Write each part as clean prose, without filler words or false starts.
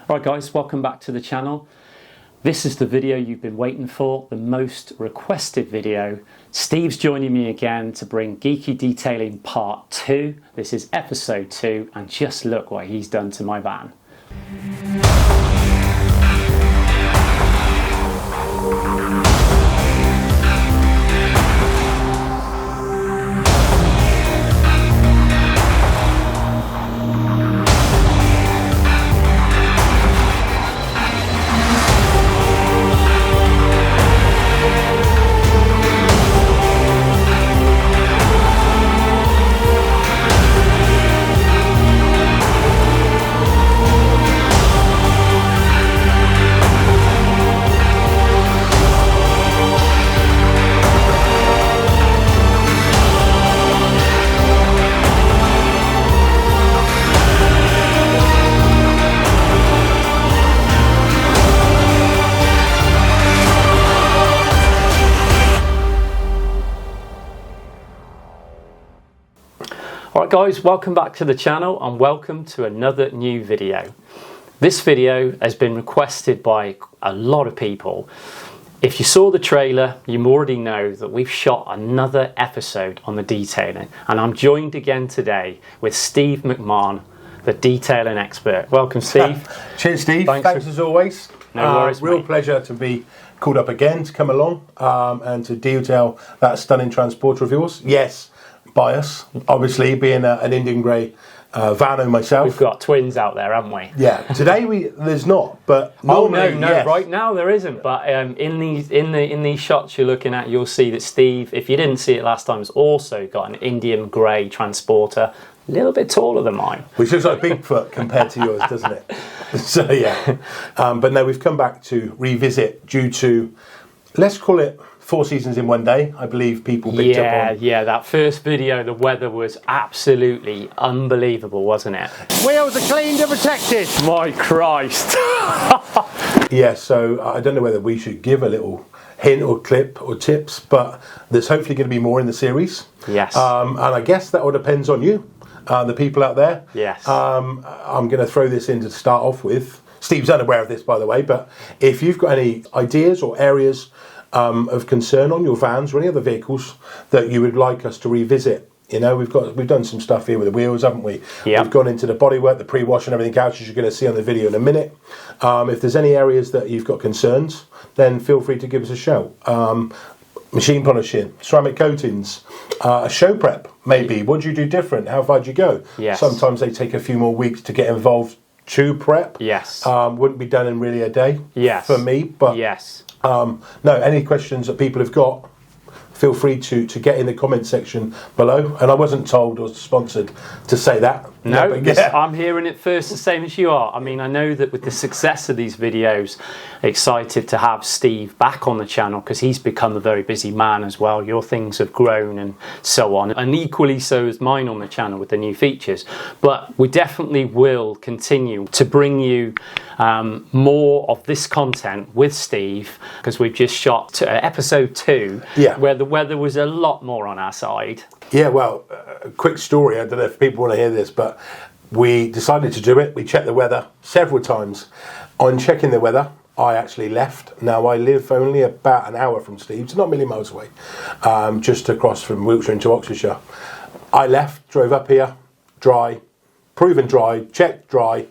Alright guys, welcome back to the channel. This is the video you've been waiting for, the most requested video. Steve's joining me again to bring Geeky Detailing Part 2. This is episode 2 and just look what he's done to my van. Alright guys, welcome back to the channel and welcome to another new video. This video has been requested by a lot of people. If you saw the trailer, you already know that we've shot another episode on the detailing, and I'm joined again today with Steve McMahon, the detailing expert. Welcome Steve. Cheers Steve, thanks as always. No worries, real mate. Pleasure to be called up again to come along and to detail that stunning transporter of yours. Yes, by us, obviously being an Indian grey Vano myself. We've got twins out there, haven't we? Yeah, today there's not, but no, yes. Right now there isn't. But in these shots you're looking at, you'll see that Steve, if you didn't see it last time, has also got an Indian grey transporter, a little bit taller than mine. Which looks like Bigfoot compared to yours, doesn't it? So yeah, but no, we've come back to revisit due to, let's call it 4 seasons in one day. I believe people picked up on. Yeah, that first video, the weather was absolutely unbelievable, wasn't it? Wheels are cleaned and protected. My Christ. Yeah, so I don't know whether we should give a little hint or clip or tips, but there's hopefully going to be more in the series. Yes. And I guess that all depends on you, the people out there. Yes. I'm going to throw this in to start off with. Steve's unaware of this, by the way, but if you've got any ideas or areas of concern on your vans or any other vehicles that you would like us to revisit. You know, we've done some stuff here with the wheels, haven't we? Yeah. We've gone into the bodywork, the pre-wash and everything else, as you're going to see on the video in a minute. If there's any areas that you've got concerns, then feel free to give us a shout. Machine polishing, ceramic coatings, a show prep, maybe. What do you do different? How far do you go? Yes. Sometimes they take a few more weeks to get involved to prep. Yes. Wouldn't be done in really a day. Yes. For me, but yes. No, any questions that people have got, feel free to get in the comment section below. And I wasn't told or sponsored to say that. No, but yeah. I'm hearing it first the same as you are. I mean, I know that with the success of these videos, excited to have Steve back on the channel because he's become a very busy man as well. Your things have grown and so on. And equally so is mine on the channel with the new features. But we definitely will continue to bring you more of this content with Steve because we've just shot episode 2 where the weather was a lot more on our side. Yeah, well, a quick story. I don't know if people want to hear this, but we decided to do it. We checked the weather several times. On checking the weather, I actually left. Now, I live only about an hour from Steve's, not a million miles away, just across from Wiltshire into Oxfordshire. I left, drove up here, dry, proven dry, checked dry.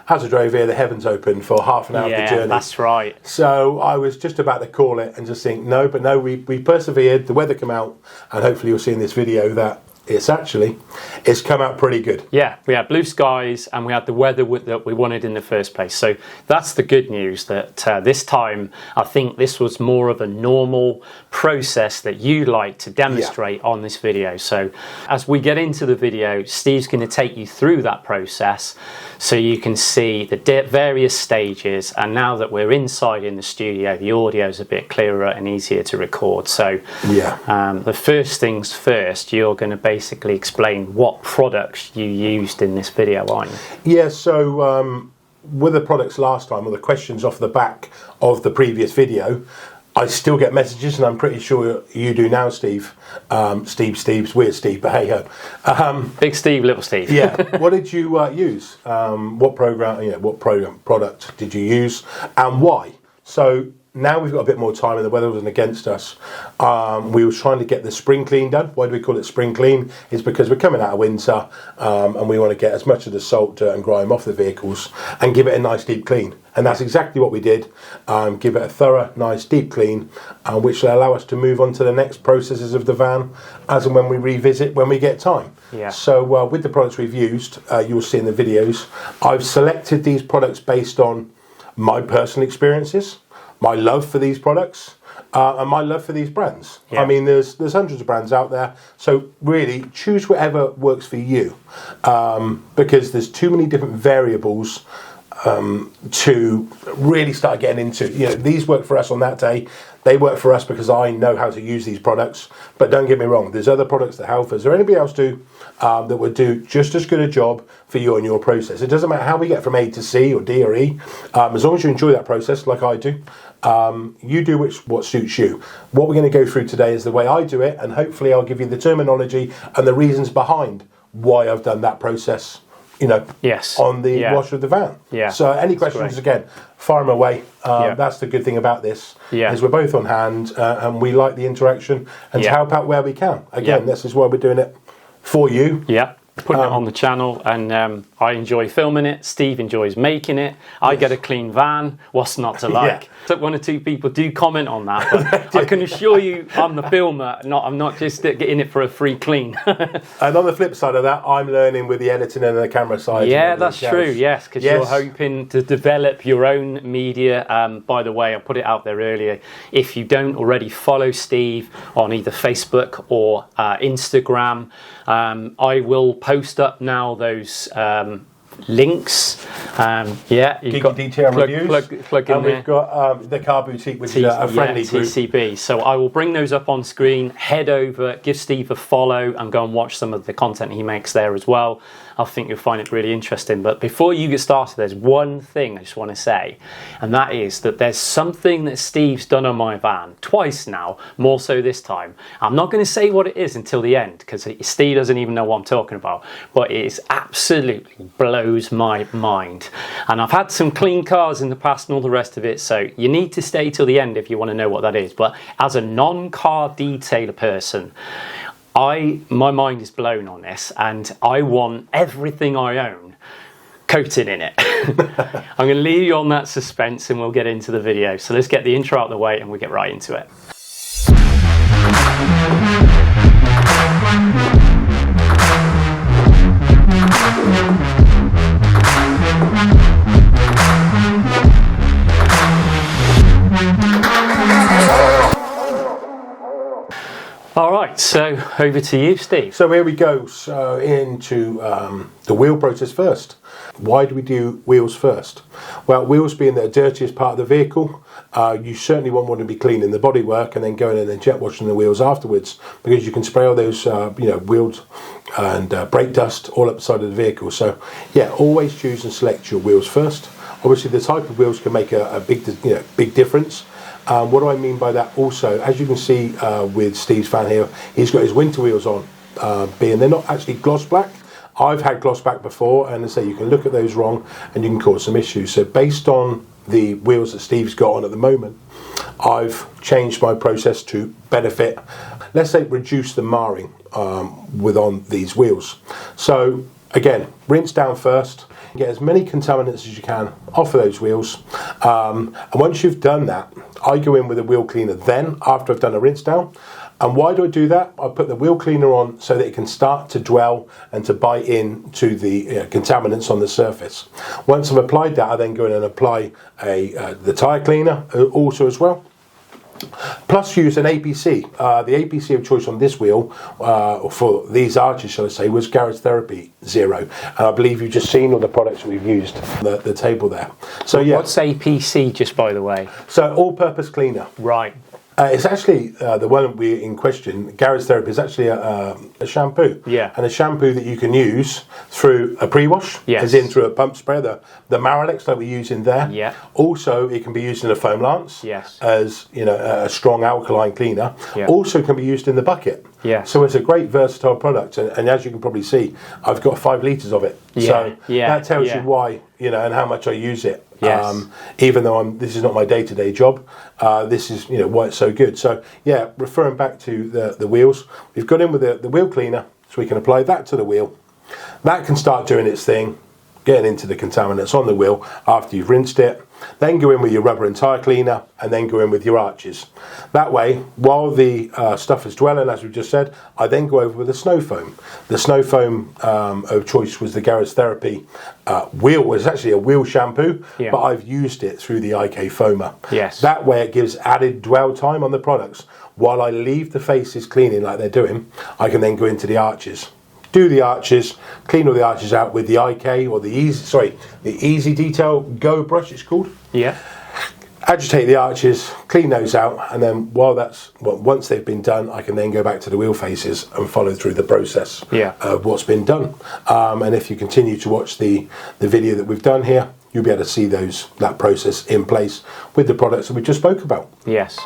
As I drove here, the heavens opened for half an hour of the journey. Yeah, that's right. So I was just about to call it and just think, no, we persevered, the weather came out, and hopefully you'll see in this video that it's come out pretty good. Yeah, we had blue skies and we had the weather that we wanted in the first place. So that's the good news that this time I think this was more of a normal process that you like to demonstrate on this video. So as we get into the video, Steve's going to take you through that process so you can see the various stages, and now that we're inside in the studio, the audio is a bit clearer and easier to record. So the first things first, you're going to basically explain what products you used in this video, aren't you? Yeah, so with the products last time, or the questions off the back of the previous video, I still get messages, and I'm pretty sure you do now, Steve. We're Steve, but hey ho. Big Steve, little Steve. Yeah. What did you use? What product did you use, and why? So now we've got a bit more time, and the weather wasn't against us. We were trying to get the spring clean done. Why do we call it spring clean? It's because we're coming out of winter, and we want to get as much of the salt, dirt, and grime off the vehicles and give it a nice deep clean. And that's exactly what we did. Give it a thorough, nice, deep clean, which will allow us to move on to the next processes of the van as and when we revisit when we get time. Yeah. So with the products we've used, you'll see in the videos, I've selected these products based on my personal experiences, my love for these products, and my love for these brands. Yeah. I mean, there's hundreds of brands out there, so really choose whatever works for you, because there's too many different variables to really start getting into. These work for us on that day. They work for us because I know how to use these products. But don't get me wrong, there's other products that help us or anybody else do that would do just as good a job for you and your process. It doesn't matter how we get from A to C or D or E, as long as you enjoy that process like I do. You do what suits you. What we're going to go through today is the way I do it, and hopefully I'll give you the terminology and the reasons behind why I've done that process. Yes. On the washer of the van. Yeah. So any questions, again, fire them away. That's the good thing about this, is we're both on hand, and we like the interaction and to help out where we can. Again, this is why we're doing it for you. Yeah. Putting it on the channel, and I enjoy filming it. Steve enjoys making it. I get a clean van. What's not to like? So one or two people do comment on that, but I can assure you, I'm the filmer. I'm not just getting it for a free clean. And on the flip side of that, I'm learning with the editing and the camera side. Yeah, that's true. Yes, because you're hoping to develop your own media. By the way, I put it out there earlier. If you don't already follow Steve on either Facebook or Instagram, I will post up now those links. You've got detail reviews. Plug in and there. We've got the Car Boutique, which is a friendly group. TCB. So I will bring those up on screen. Head over, give Steve a follow, and go and watch some of the content he makes there as well. I think you'll find it really interesting. But before you get started, there's one thing I just want to say, and that is that there's something that Steve's done on my van twice now, more so this time. I'm not going to say what it is until the end, because Steve doesn't even know what I'm talking about, but it is absolutely blows my mind. And I've had some clean cars in the past and all the rest of it, so you need to stay till the end if you want to know what that is. But as a non-car detailer person, my mind is blown on this, and I want everything I own coated in it. I'm going to leave you on that suspense, and we'll get into the video. So let's get the intro out of the way, and we'll get right into it. All right, so over to you, Steve. So here we go. So into the wheel process first. Why do we do wheels first? Well, wheels being the dirtiest part of the vehicle, you certainly won't want to be cleaning the bodywork and then going in and jet washing the wheels afterwards, because you can spray all those wheels and brake dust all up the side of the vehicle. So yeah, always choose and select your wheels first. Obviously, the type of wheels can make a big difference. What do I mean by that? Also, as you can see with Steve's fan here, he's got his winter wheels on, being they're not actually gloss black. I've had gloss black before, and I say you can look at those wrong and you can cause some issues. So based on the wheels that Steve's got on at the moment, I've changed my process to benefit, let's say, reduce the marring on these wheels. So again, rinse down first. Get as many contaminants as you can off of those wheels, and once you've done that, I go in with a wheel cleaner then after I've done a rinse down. And why do I do that? I put the wheel cleaner on so that it can start to dwell and to bite into the contaminants on the surface. Once I've applied that, I then go in and apply the tyre cleaner also as well. Plus use an APC. The APC of choice on this wheel, for these arches, shall I say, was Garage Therapy Zero. And I believe you've just seen all the products we've used on the table there. So yeah. What's APC, just by the way? So all-purpose cleaner. Right. It's actually the one we in question, Garage Therapy, is actually a shampoo. Yeah. And a shampoo that you can use through a pre-wash, Yes. as in through a pump sprayer, the Maralex that we use in there. Yeah. Also, it can be used in a foam lance, Yes. as a strong alkaline cleaner. Yeah. Also can be used in the bucket. Yes. So it's a great versatile product, and as you can probably see, I've got 5 litres of it. Yeah. So Yeah. that tells Yeah. you why, and how much I use it. Yes. Even though this is not my day-to-day job, this is why it's so good. So yeah, referring back to the wheels, we've got in with the wheel cleaner, so we can apply that to the wheel. That can start doing its thing, getting into the contaminants on the wheel after you've rinsed it. Then go in with your rubber and tyre cleaner, and then go in with your arches. That way, while the stuff is dwelling, as we've just said, I then go over with the snow foam. The snow foam of choice was the Garage Therapy wheel. It was actually a wheel shampoo, Yeah. but I've used it through the IK foamer. Yes. That way it gives added dwell time on the products. While I leave the faces cleaning like they're doing, I can then go into the arches. Do the arches, clean all the arches out with the IK or the Easy Detail Go brush, it's called. Yeah. Agitate the arches, clean those out, and then once they've been done, I can then go back to the wheel faces and follow through the process of what's been done. And if you continue to watch the video that we've done here, you'll be able to see that process in place with the products that we just spoke about. Yes.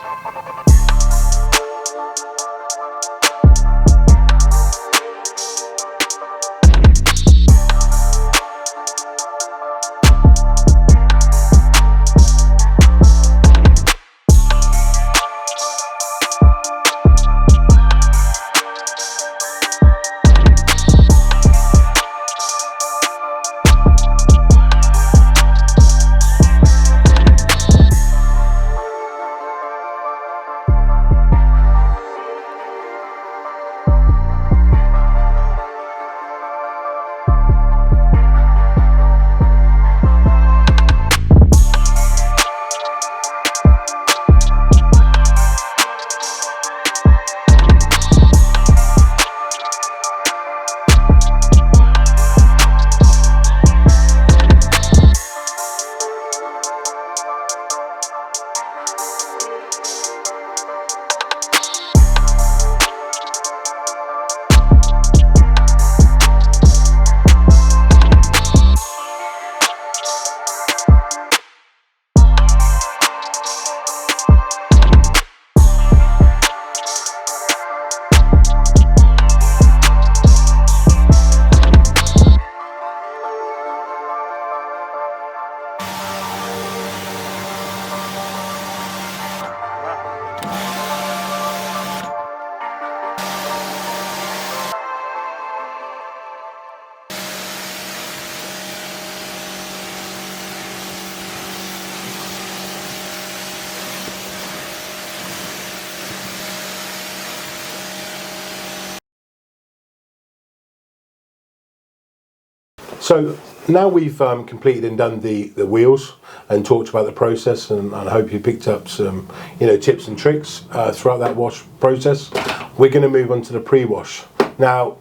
So now we've completed and done the wheels and talked about the process, and I hope you picked up some tips and tricks throughout that wash process. We're going to move on to the pre-wash. Now,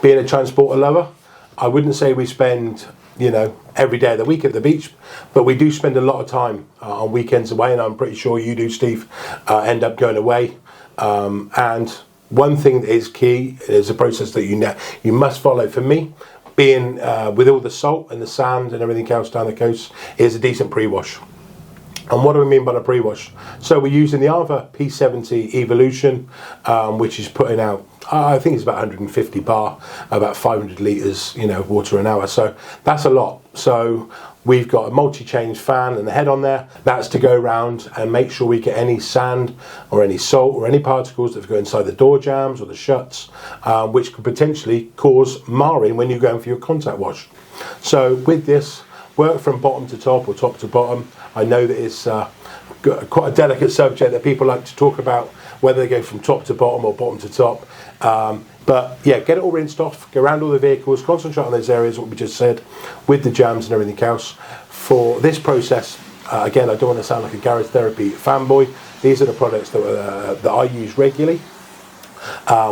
being a transporter lover, I wouldn't say we spend every day of the week at the beach, but we do spend a lot of time on weekends away, and I'm pretty sure you do, Steve, end up going away. And one thing that is key is a process that you must follow. For me, being with all the salt and the sand and everything else down the coast, is a decent pre-wash. And what do we mean by the pre-wash? So we're using the Arva P70 Evolution, which is putting out, I think it's about 150 bar, about 500 litres, water an hour. So that's a lot. So we've got a multi-change fan and the head on there. That's to go around and make sure we get any sand or any salt or any particles that go inside the door jambs or the shuts, which could potentially cause marring when you're going for your contact wash. So with this, work from bottom to top or top to bottom. I know that it's quite a delicate subject that people like to talk about, whether they go from top to bottom or bottom to top. But yeah, get it all rinsed off, go around all the vehicles, concentrate on those areas, what we just said, with the jams and everything else. For this process, again, I don't want to sound like a Garage Therapy fanboy. These are the products that I use regularly.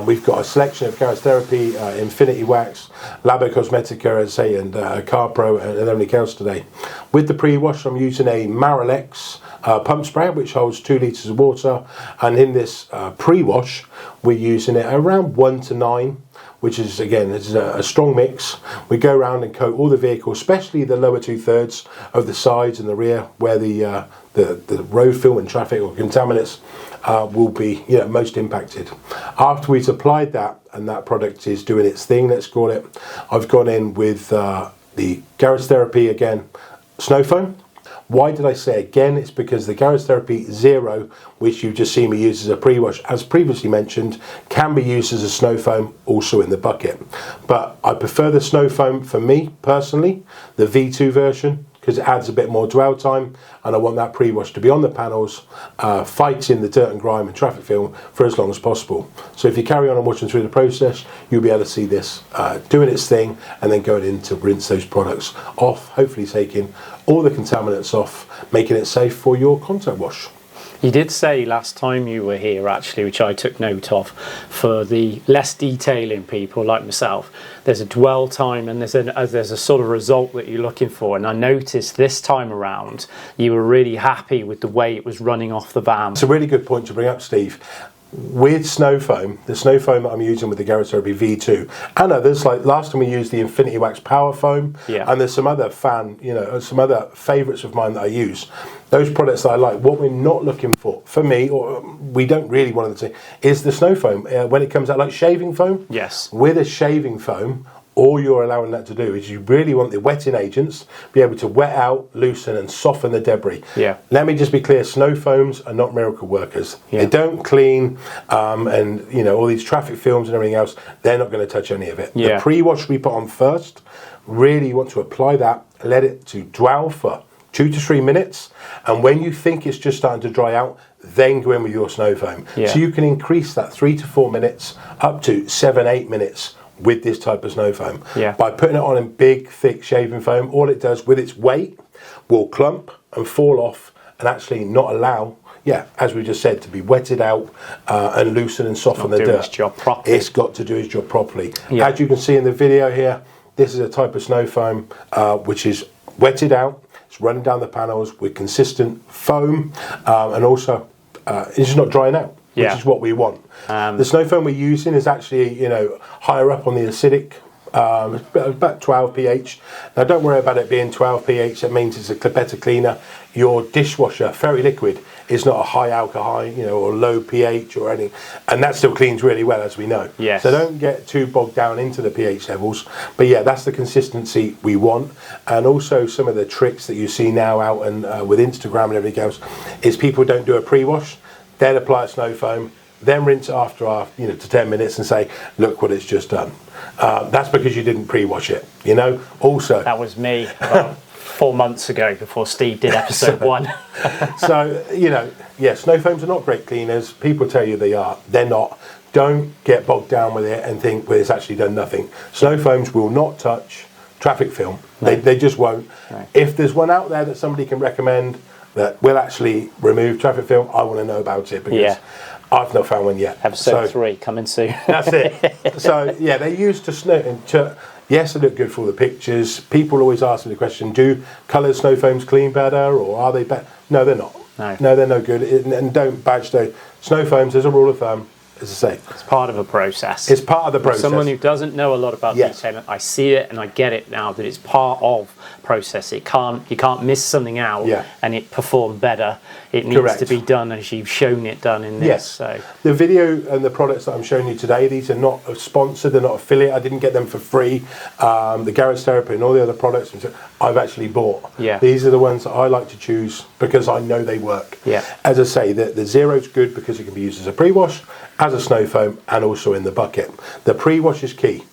We've got a selection of Garage Therapy, Infinity Wax, Labo Cosmetica, as I say, and Car Pro and everything else today. With the pre-wash, I'm using a Maralex pump sprayer, which holds 2 litres of water. And in this pre-wash, we're using it around 1 to 9, which is, again, is a strong mix. We go around and coat all the vehicles, especially the lower 2/3 of the sides and the rear, where the road film and traffic or contaminants will be most impacted. After we've applied that and that product is doing its thing, let's call it, I've gone in with the Garage Therapy again snow foam. Why did I say again? It's because the Garage Therapy Zero, which you've just seen me use as a pre-wash, as previously mentioned, can be used as a snow foam also in the bucket. But I prefer the snow foam for me personally, the V2 version, because it adds a bit more dwell time, and I want that pre-wash to be on the panels, fighting the dirt and grime and traffic film for as long as possible. So if you carry on and watching through the process, you'll be able to see this doing its thing and then going in to rinse those products off, hopefully taking all the contaminants off, making it safe for your contact wash. You did say last time you were here, actually, which I took note of, for the less detailing people like myself, there's a dwell time and there's a sort of result that you're looking for. And I noticed this time around, you were really happy with the way it was running off the van. It's a really good point to bring up, Steve. With snow foam, the snow foam that I'm using with the Garage Therapy V2 and others, like last time we used the Infinity Wax Power Foam, and there's some other some other favourites of mine that I use. Those products that I like, what we're not looking for me, or we don't really want to see, is the snow foam. When it comes out like shaving foam, yes, with a shaving foam, all you're allowing that to do is you really want the wetting agents to be able to wet out, loosen and soften the debris. Yeah. Let me just be clear, snow foams are not miracle workers. They don't clean and all these traffic films and everything else, they're not going to touch any of it. The pre-wash we put on first, really you want to apply that, let it to dwell for 2 to 3 minutes, and when you think it's just starting to dry out, then go in with your snow foam. So you can increase that 3 to 4 minutes up to 7-8 minutes with this type of snow foam. By putting it on in big, thick shaving foam, all it does with its weight will clump and fall off and actually not allow, as we just said, to be wetted out and loosen and soften the dirt. Its job properly. It's got to do its job properly. As you can see in the video here, this is a type of snow foam which is wetted out. It's running down the panels with consistent foam and also it's just not drying out. Which is what we want. The snow foam we're using is actually, higher up on the acidic, about 12 pH. Now don't worry about it being 12 pH, that means it's a better cleaner. Your dishwasher, Fairy Liquid, is not a high alcohol, or low pH or anything, and that still cleans really well, as we know. So don't get too bogged down into the pH levels, but that's the consistency we want. And also some of the tricks that you see now out and with Instagram and everything else is people don't do a pre-wash. They'll apply a snow foam, then rinse it after to 10 minutes and say, look what it's just done. That's because you didn't pre-wash it, Also, that was me about 4 months ago before Steve did episode 1. So, snow foams are not great cleaners. People tell you they are. They're not. Don't get bogged down with it and think, well, it's actually done nothing. Snow foams will not touch traffic film. They just won't. If there's one out there that somebody can recommend that will actually remove traffic film, I want to know about it, because I've not found one yet. Episode 3 coming soon. That's it. So they used to snow. Yes, they look good for all the pictures. People always ask me the question: do coloured snow foams clean better, or are they better? No, they're not. No, they're no good. And don't badge those snow foams. As a rule of thumb, as I say, it's part of a process. It's part of the process. Someone who doesn't know a lot about detailing, I see it and I get it now that it's part of process. You can't miss something out and it perform better. It needs to be done as you've shown it done in this. So the video and the products that I'm showing you today, these are not sponsored, they're not affiliate. I didn't get them for free. The Garage Therapy and all the other products I've actually bought. These are the ones that I like to choose because I know they work. As I say, the Zero's good because it can be used as a pre-wash, as a snow foam, and also in the bucket. The pre-wash is key.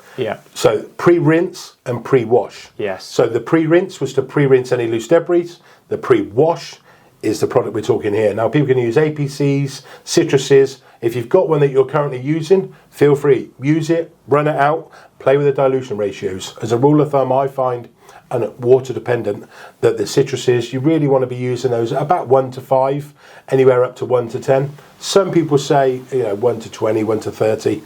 So pre-rinse and pre-wash. So the pre-rinse was to pre-rinse any loose debris. The pre-wash is the product we're talking here. Now people can use APCs, citruses. If you've got one that you're currently using, feel free. Use it, run it out, play with the dilution ratios. As a rule of thumb, I find, and water dependent, that the citruses, you really want to be using those at about 1 to 5, anywhere up to 1 to 10. Some people say 1 to 20, 1 to 30.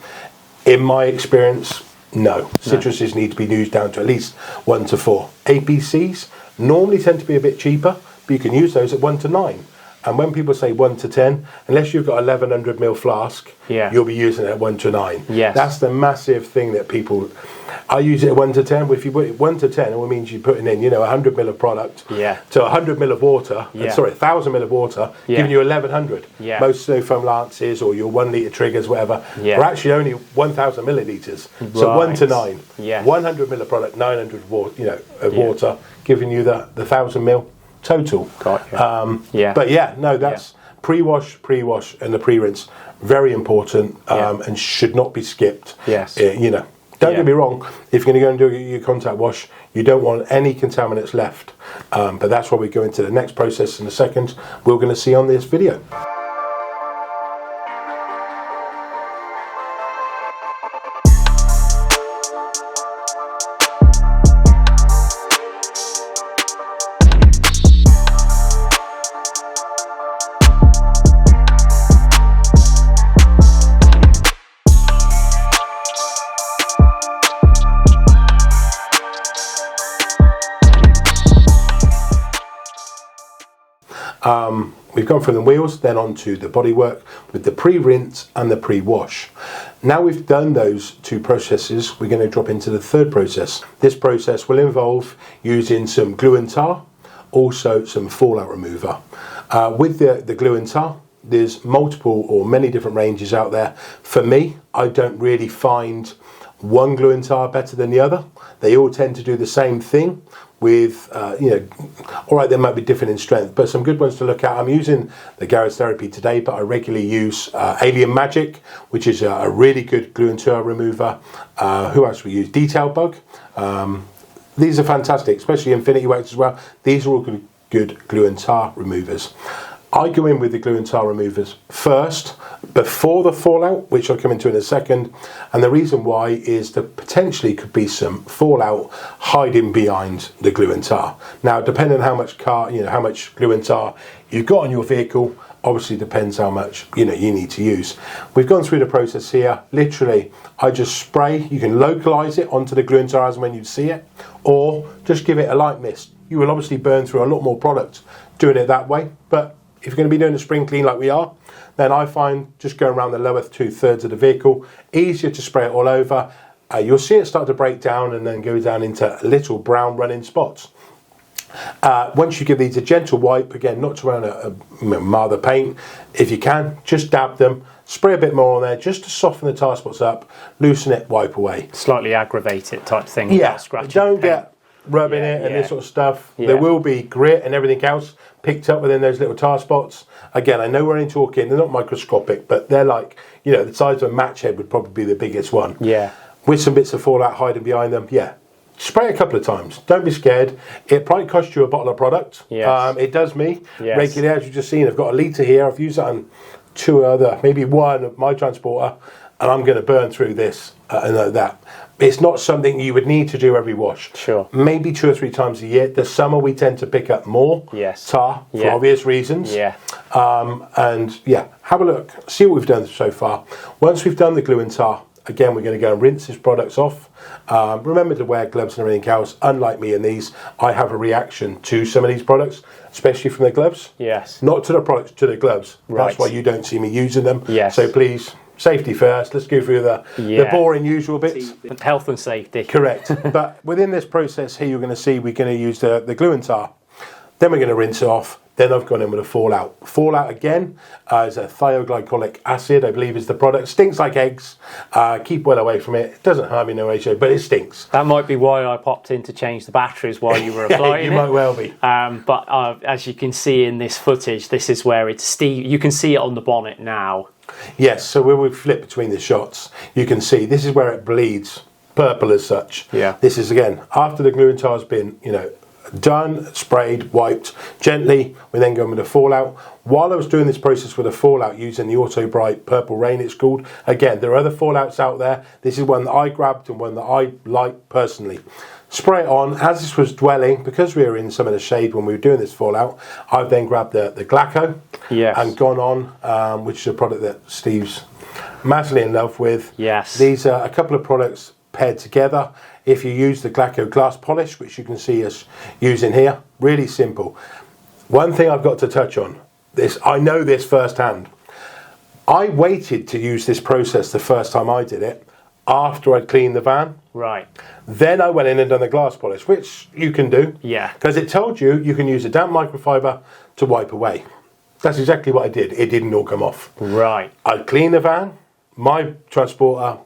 In my experience, no. Citruses need to be used down to at least 1 to 4. APCs normally tend to be a bit cheaper, but you can use those at 1 to 9. And when people say 1 to 10, unless you've got 1100 ml flask, you'll be using it at 1 to 9. Yes. That's the massive thing that people... I use it at 1 to 10. If you put it 1 to 10, it means you're putting in, 100 ml of product to 100 ml of water, 1,000 ml of water, giving you 1100. Most snow foam lances or your 1 litre triggers, whatever, are actually only 1,000 millilitres. So 1 to 9. 100 ml of product, 900 of water, giving you the 1,000 ml total. But that's pre-wash, and the pre-rinse. Very important and should not be skipped. Yes. Don't get me wrong, if you're going to go and do your contact wash, you don't want any contaminants left. But that's why we go into the next process in a second we're going to see on this video. We've gone from the wheels, then onto the bodywork with the pre-rinse and the pre-wash. Now we've done those two processes, we're going to drop into the third process. This process will involve using some glue and tar, also some fallout remover. With the glue and tar, there's multiple or many different ranges out there. For me, I don't really find one glue and tar better than the other. They all tend to do the same thing with, all right, they might be different in strength, but some good ones to look at. I'm using the Garage Therapy today, but I regularly use Alien Magic, which is a really good glue and tar remover. Who else we use? Detail Bug. These are fantastic, especially Infinity Wax as well. These are all good glue and tar removers. I go in with the glue and tar removers first, before the fallout, which I'll come into in a second. And the reason why is there potentially could be some fallout hiding behind the glue and tar. Now, depending on how much how much glue and tar you've got on your vehicle, obviously depends how much you need to use. We've gone through the process here. Literally, I just spray. You can localize it onto the glue and tar as and when you see it, or just give it a light mist. You will obviously burn through a lot more product doing it that way, but if you're going to be doing a spring clean like we are, then I find just going around the lower 2/3 of the vehicle, easier to spray it all over. You'll see it start to break down and then go down into little brown running spots. Once you give these a gentle wipe, again, not to run a mar paint, if you can, just dab them, spray a bit more on there just to soften the tar spots up, loosen it, wipe away. Slightly aggravate it type thing. Yeah, scratching don't get rubbing it and this sort of stuff. There will be grit and everything else picked up within those little tar spots. Again, I know we're only talking, they're not microscopic, but they're like, the size of a match head would probably be the biggest one. Yeah. With some bits of fallout hiding behind them, spray it a couple of times. Don't be scared. It probably costs you a bottle of product. Yes. It does me regularly, as you've just seen. I've got a litre here. I've used that on maybe one of my transporter, and I'm going to burn through this and that. It's not something you would need to do every wash. Sure. Maybe 2 or 3 times a year. The summer we tend to pick up more tar for obvious reasons. Have a look. See what we've done so far. Once we've done the glue and tar, again, we're going to go and rinse these products off. Remember to wear gloves and everything else. Unlike me and these, I have a reaction to some of these products, especially from the gloves. Yes. Not to the products, to the gloves. Right. That's why you don't see me using them. Yes. So please, safety first. Let's go through the boring usual bits. Health and safety. Correct. But within this process here, you're going to see we're going to use the glue and tar. Then we're going to rinse it off. Then I've gone in with a fallout. Fallout again is a thioglycolic acid, I believe is the product. Stinks like eggs. Keep well away from it. It doesn't harm you no way, but it stinks. That might be why I popped in to change the batteries while you were applying You might well be. But as you can see in this footage, this is where it's you can see it on the bonnet now. Yes, so when we flip between the shots, you can see this is where it bleeds purple as such. Yeah. This is, again, after the glue and tar has been, done, sprayed, wiped gently. We then go in with the fallout. While I was doing this process with the fallout using the Auto Bright Purple Rain, it's called. Again, there are other fallouts out there. This is one that I grabbed and one that I like personally. Spray it on. As this was dwelling, because we were in some of the shade when we were doing this fallout, I've then grabbed the Glaco and gone on, which is a product that Steve's massively in love with. Yes. These are a couple of products paired together. If you use the Glaco glass polish, which you can see us using here, really simple. One thing I've got to touch on, I know this firsthand. I waited to use this process the first time I did it after I'd cleaned the van. Right. Then I went in and done the glass polish, which you can do. Yeah. Because it told you can use a damp microfiber to wipe away. That's exactly what I did. It didn't all come off. Right. I cleaned the van, my transporter,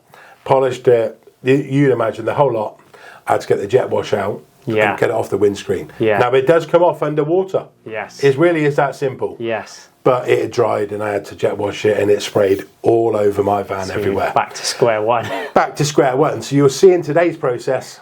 polished it. You'd imagine the whole lot. I had to get the jet wash out and get it off the windscreen. Yeah. Now, it does come off underwater. Yes. It really is that simple. Yes. But it had dried and I had to jet wash it and it sprayed all over my van everywhere. Back to square one. Back to square one. So you'll see in today's process,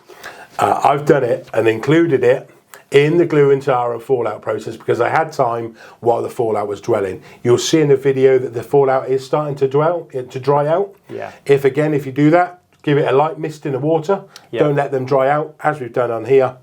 I've done it and included it in the glue and tar and fallout process because I had time while the fallout was dwelling. You'll see in the video that the fallout is starting to dry out. Yeah. If you do that, give it a light mist in the water. Yeah. Don't let them dry out, as we've done on here.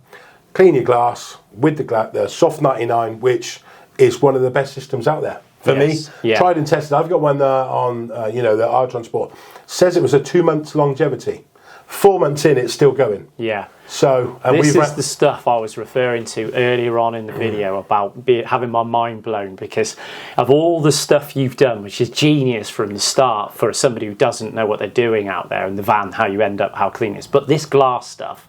Clean your glass with the Soft 99, which is one of the best systems out there. For me, tried and tested. I've got one on, the R Transport. Says it was a 2 months longevity. 4 months in, it's still going. Yeah. So this is the stuff I was referring to earlier on in the video about having my mind blown because of all the stuff you've done, which is genius from the start for somebody who doesn't know what they're doing out there in the van, how you end up, how clean it is. But this glass stuff,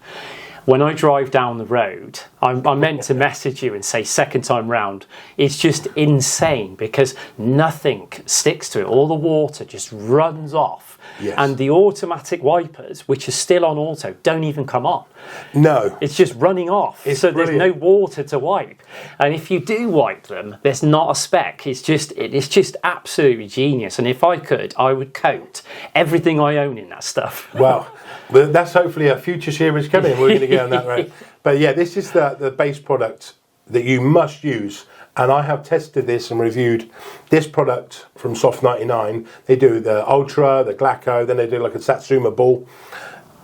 when I drive down the road, I meant to message you and say second time round, it's just insane because nothing sticks to it. All the water just runs off. Yes. And the automatic wipers, which are still on auto, don't even come on. No. It's just running off. So brilliant. There's no water to wipe. And if you do wipe them, there's not a speck. It's just absolutely genius. And if I could, I would coat everything I own in that stuff. Wow. But that's hopefully a future series coming. We're going to go on that road. But yeah, this is the base product that you must use. And I have tested this and reviewed this product from Soft 99. They do the Ultra, the Glacco, then they do like a Satsuma ball.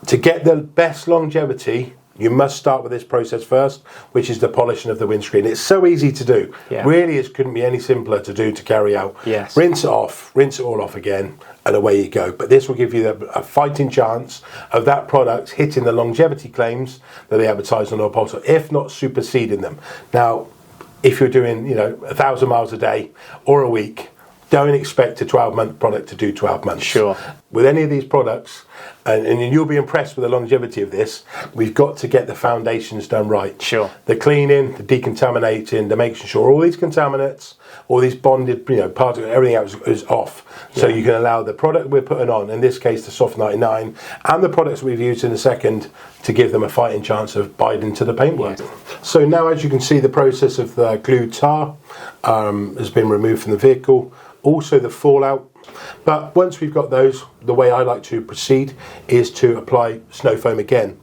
To get the best longevity, you must start with this process first, which is the polishing of the windscreen. It's so easy to do. Yeah. Really, it couldn't be any simpler to do, to carry out. Yes. Rinse it off, rinse it all off again, and away you go. But this will give you a fighting chance of that product hitting the longevity claims that they advertise on Autoglanz, if not superseding them. Now, if you're doing, 1,000 miles a day or a week, don't expect a 12-month product to do 12 months. Sure. With any of these products, and you'll be impressed with the longevity of this, we've got to get the foundations done right. Sure. The cleaning, the decontaminating, the making sure all these contaminants, all these bonded, particles, everything else is off. So you can allow the product we're putting on, in this case the Soft 99, and the products we've used in a second to give them a fighting chance of biting to the paintwork. Yeah. So now, as you can see, the process of the glue tar has been removed from the vehicle. Also the fallout. But once we've got those, the way I like to proceed is to apply snow foam again.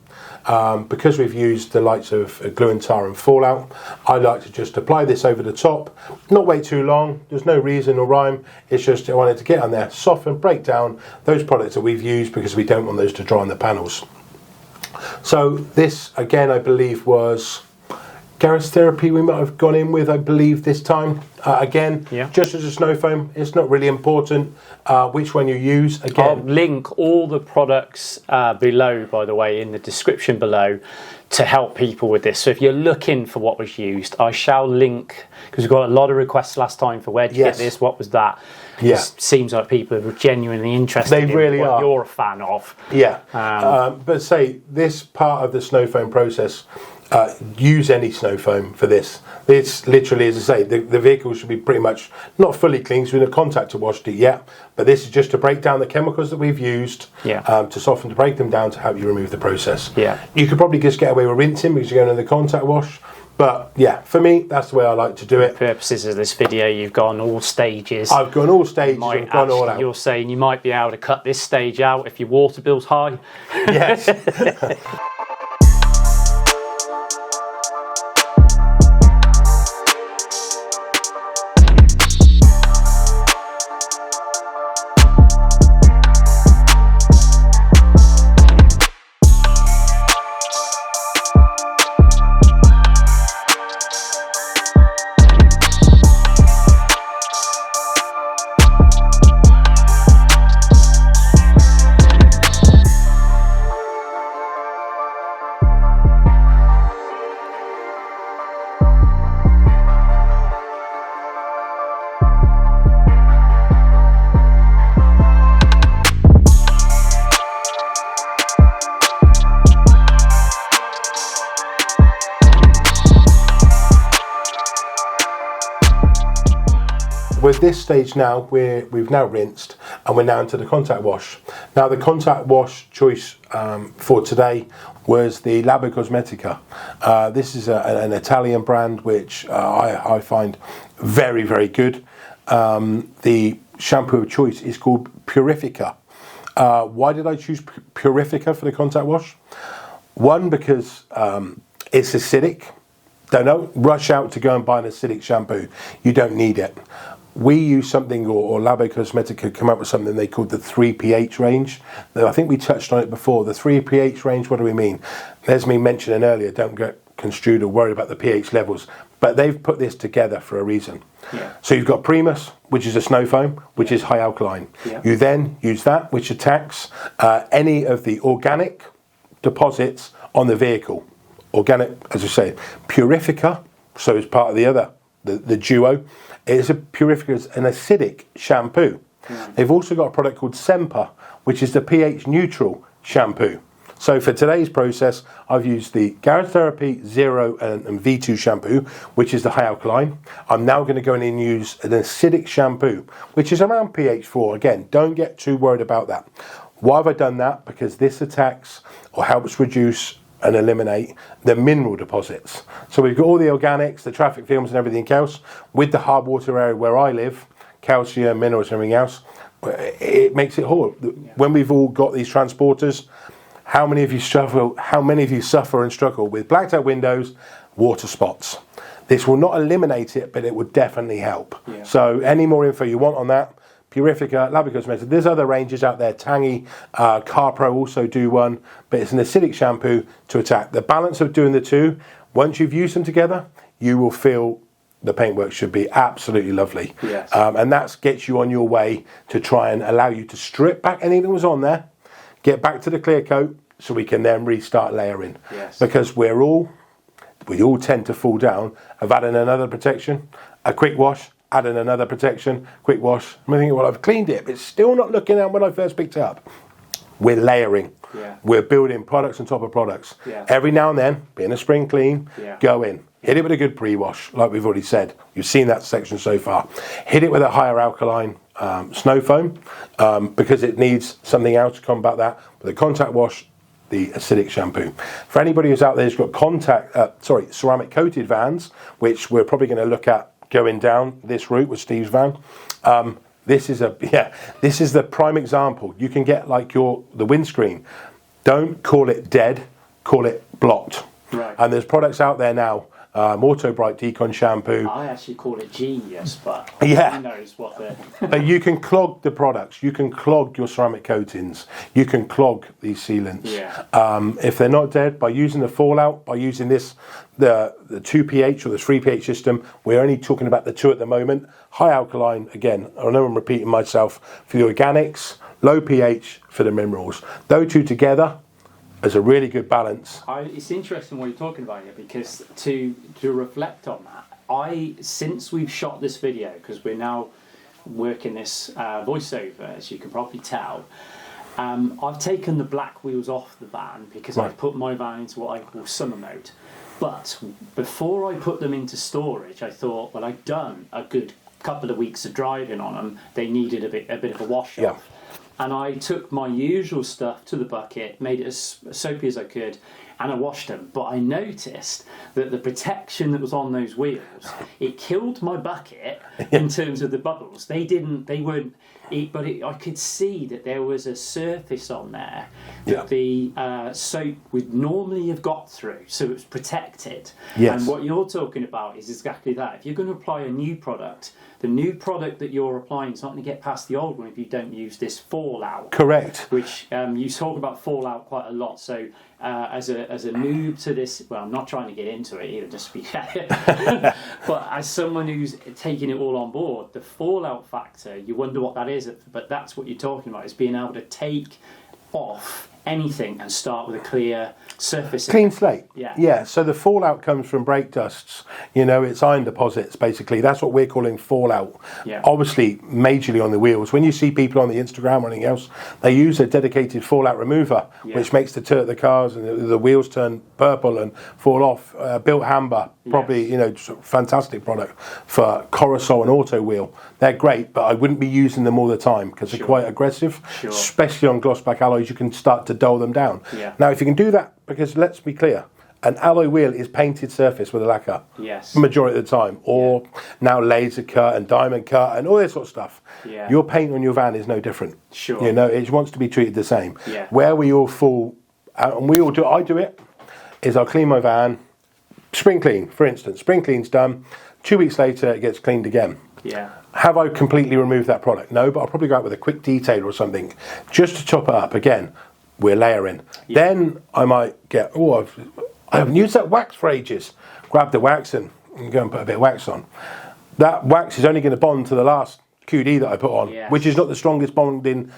Because we've used the likes of glue and tar and fallout, I like to just apply this over the top, not wait too long. There's no reason or rhyme. It's just I wanted to get on there, soften, break down those products that we've used because we don't want those to dry on the panels. So this again, I believe, was Garage Therapy we might have gone in with, I believe, this time. Just as a snow foam. It's not really important which one you use. Again, I'll link all the products below, by the way, in the description below to help people with this. So if you're looking for what was used, I shall link, because we got a lot of requests last time for where did you get this, what was that? Yeah. It seems like people are genuinely interested They really in what are. you're a fan of. Yeah. But say, this part of the snow foam process, use any snow foam for this. It's literally, as I say, the vehicle should be pretty much not fully clean because we've not contactor washed it yet, but this is just to break down the chemicals that we've used, to soften, to break them down, to help you remove the process. You could probably just get away with rinsing because you're going in the contact wash, but yeah, for me, that's the way I like to do it. For purposes of this video, you've gone all stages. I've gone all stages, I've gone all out. You're saying you might be able to cut this stage out if your water bill's high? Yes. With this stage now, we've now rinsed and we're now into the contact wash. Now the contact wash choice for today was the Labo Cosmetica. This is an Italian brand which I find very, very good. The shampoo of choice is called Purifica. Why did I choose Purifica for the contact wash? One, because it's acidic. Don't rush out to go and buy an acidic shampoo. You don't need it. We use something, or Labo Cosmetica come up with something they called the 3 pH range. I think we touched on it before. The 3 pH range, what do we mean? As me mentioning earlier, don't get construed or worried about the pH levels, but they've put this together for a reason. Yeah. So you've got Primus, which is a snow foam, which is high alkaline. Yeah. You then use that, which attacks any of the organic deposits on the vehicle. Organic, as I say, Purifica, so it's part of the duo. It's an acidic shampoo. They've also got a product called Semper, which is the pH neutral shampoo. So for today's process, I've used the Garage Therapy Zero and V2 shampoo, which is the high alkaline. I'm now going to go in and use an acidic shampoo, which is around pH 4. Again, don't get too worried about that. Why have I done that? Because this attacks or helps reduce and eliminate the mineral deposits. So we've got all the organics, the traffic films and everything else. With the hard water area where I live, calcium, minerals and everything else, it makes it horrible. When we've all got these transporters, how many of you suffer and struggle with blacked out windows, water spots? This will not eliminate it, but it will definitely help. Yeah. So any more info you want on that, Purifica, Labo Cosmetica. There's other ranges out there. Tangy, CarPro also do one, but it's an acidic shampoo to attack. The balance of doing the two, once you've used them together, you will feel the paintwork should be absolutely lovely. Yes. And that gets you on your way to try and allow you to strip back anything that was on there, get back to the clear coat, so we can then restart layering. Yes. Because we all tend to fall down of adding another protection, a quick wash, adding another protection, quick wash. I'm thinking, well, I've cleaned it, but it's still not looking out when I first picked it up. We're layering. Yeah. We're building products on top of products. Yeah. Every now and then, being a spring clean, go in. Hit it with a good pre-wash, like we've already said. You've seen that section so far. Hit it with a higher alkaline snow foam because it needs something else to combat that. With a contact wash, the acidic shampoo. For anybody who's out there who's got ceramic coated vans, which we're probably going to look at going down this route with Steve's van. This is the prime example. You can get like the windscreen. Don't call it dead, call it blocked. Right. And there's products out there now. Auto Bright Decon shampoo. I actually call it genius, but yeah. who knows what the... But you can clog the products. You can clog your ceramic coatings. You can clog these sealants. Yeah. If they're not dead, by using the fallout, by using the 2 pH or the 3 pH system, we're only talking about the 2 at the moment. High alkaline, again, I know I'm repeating myself, for the organics, low pH for the minerals. Those two together as a really good balance. It's interesting what you're talking about here, because to reflect on that, since we've shot this video, because we're now working this voiceover, as you can probably tell, I've taken the black wheels off the van because I've put my van into what I call summer mode. But before I put them into storage, I thought, well, I'd done a good couple of weeks of driving on them. They needed a bit of a wash off. And I took my usual stuff to the bucket, made it as soapy as I could, and I washed them. But I noticed that the protection that was on those wheels, it killed my bucket in terms of the bubbles. They weren't, but I could see that there was a surface on there that the soap would normally have got through, so it was protected. Yes. And what you're talking about is exactly that. If you're going to apply a new product, the new product that you're applying is not going to get past the old one if you don't use this fallout. Correct. Which you talk about fallout quite a lot. So as a noob to this, well, I'm not trying to get into it either, just be but as someone who's taking it all on board, the fallout factor, you wonder what that is, but that's what you're talking about, is being able to take off anything and start with a clear surface. Clean slate. Yeah. So the fallout comes from brake dusts. It's iron deposits, basically. That's what we're calling fallout. Yeah. Obviously, majorly on the wheels. When you see people on the Instagram or anything else, they use a dedicated fallout remover, which makes the cars and the wheels turn purple and fall off. Built Hamber probably, fantastic product for Carscope and Auto Wheel. They're great, but I wouldn't be using them all the time because they're quite aggressive, especially on gloss black alloys. You can start to dull them down. Yeah. Now, if you can do that, because let's be clear, an alloy wheel is painted surface with a lacquer. Yes. Majority of the time. Or now laser cut and diamond cut and all that sort of stuff. Yeah. Your paint on your van is no different. Sure. It wants to be treated the same. Yeah. Where we all fall, and we all do, I do it, is I'll clean my van, spring clean, for instance. Spring clean's done. 2 weeks later, it gets cleaned again. Yeah. Have I completely removed that product? No, but I'll probably go out with a quick detail or something just to top it up. Again, we're layering. Yeah. Then I might get, I haven't used that wax for ages. Grab the wax and go and put a bit of wax on. That wax is only going to bond to the last QD that I put on, which is not the strongest bonding,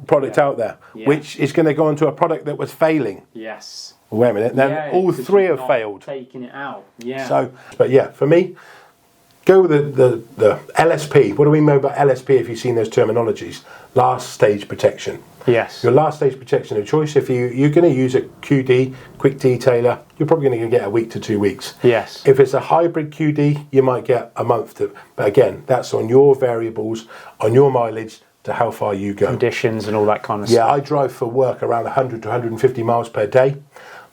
product out there, which is going to go into a product that was failing. Yes. Wait a minute, then all three have failed. Taking it out. Yeah. So, but yeah, for me, go with the LSP. What do we mean by LSP if you've seen those terminologies? Last stage protection. Yes. Your last stage protection of choice, if you're going to use a QD, quick detailer, you're probably going to get a week to 2 weeks. Yes. If it's a hybrid QD, you might get a month to, but again, that's on your variables, on your mileage, to how far you go. Conditions and all that kind of Yeah, stuff. I drive for work around 100 to 150 miles per day.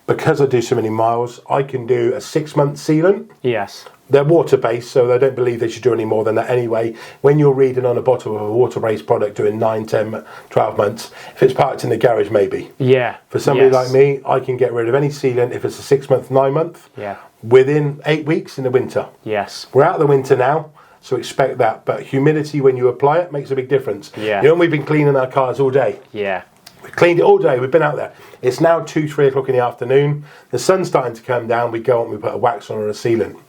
Because I do so many miles, I can do a 6-month sealant. Yes. They're water-based, so I don't believe they should do any more than that anyway. When you're reading on a bottle of a water-based product doing 9, 10, 12 months, if it's parked in the garage, maybe. Yeah. For somebody like me, I can get rid of any sealant if it's a 6-month, 9-month, within 8 weeks in the winter. Yes. We're out of the winter now, so expect that. But humidity, when you apply it, makes a big difference. Yeah. We've been cleaning our cars all day. Yeah. We've cleaned it all day. We've been out there. It's now 2, 3 o'clock in the afternoon. The sun's starting to come down. We go and we put a wax on or a sealant.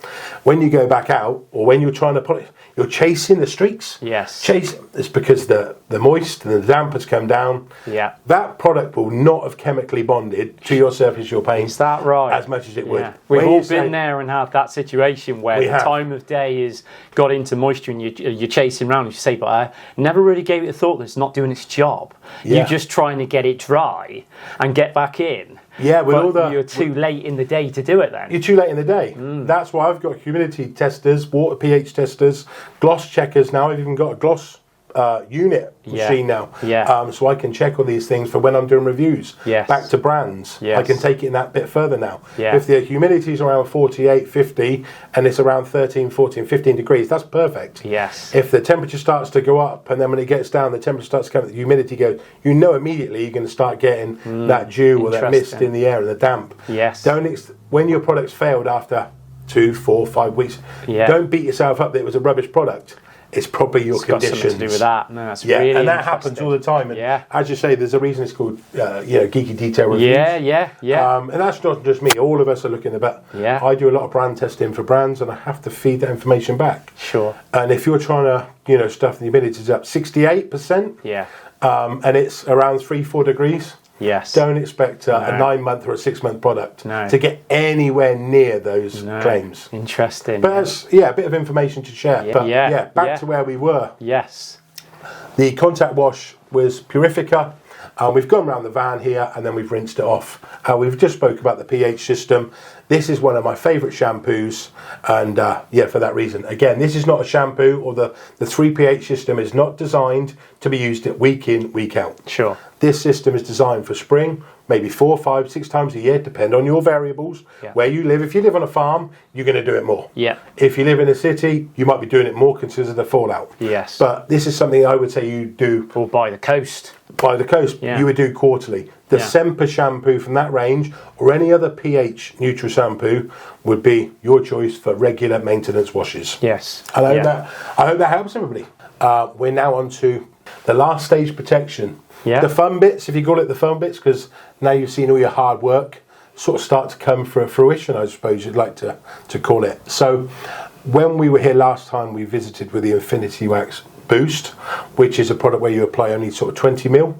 When you go back out, or when you're trying to put it, you're chasing the streaks. Yes. It's because the moist and the damp has come down. Yeah. That product will not have chemically bonded to your surface, your paint. Is that right? As much as it would. Yeah. We've all been there and had that situation where the time of day is got into moisture and you're chasing around. You say, but I never really gave it a thought that it's not doing its job. Yeah. You're just trying to get it dry and get back in. Yeah, you're too late in the day to do it then. You're too late in the day. That's why I've got humidity testers, water pH testers, gloss checkers now. I've even got a gloss unit machine now. Yeah. So I can check all these things for when I'm doing reviews. Yes. Back to brands. Yes. I can take it in that bit further now. Yeah. If the humidity is around 48, 50 and it's around 13, 14, 15 degrees, that's perfect. Yes. If the temperature starts to go up and then when it gets down, the temperature starts to come, the humidity goes, immediately you're going to start getting that dew or that mist in the air and the damp. Yes. When your product's failed after 2, 4, 5 weeks, don't beat yourself up that it was a rubbish product. It's probably your conditions. Got something to do with that. No, that's really and that happens all the time. And as you say, there's a reason it's called geeky detail reviews. Yeah. And that's not just me. All of us are looking about. Yeah. I do a lot of brand testing for brands, and I have to feed that information back. Sure. And if you're trying to, stuff the humidity is up 68%. Yeah. And it's around 3-4 degrees. Yes. Don't expect a 9-month or a 6-month product to get anywhere near those claims. Interesting. But that's, a bit of information to share. Back to where we were. Yes. The contact wash was Purifica. We've gone around the van here and then we've rinsed it off. We've just spoke about the pH system. This is one of my favourite shampoos, and for that reason. Again, this is not a shampoo, or the 3 pH system is not designed to be used week in, week out. Sure. This system is designed for spring, maybe 4, 5, 6 times a year, depend on your variables, where you live. If you live on a farm, you're going to do it more. Yeah. If you live in a city, you might be doing it more because of the fallout. Yes. But this is something I would say you do. Or by the coast. By the coast, you would do quarterly. The Semper shampoo from that range, or any other pH neutral shampoo, would be your choice for regular maintenance washes. Yes. And I hope that helps everybody. We're now on to the last stage protection. Yeah. The fun bits, if you call it the fun bits, because now you've seen all your hard work sort of start to come for fruition, I suppose you'd like to call it. So when we were here last time, we visited with the Infinity Wax Boost, which is a product where you apply only sort of 20 mil,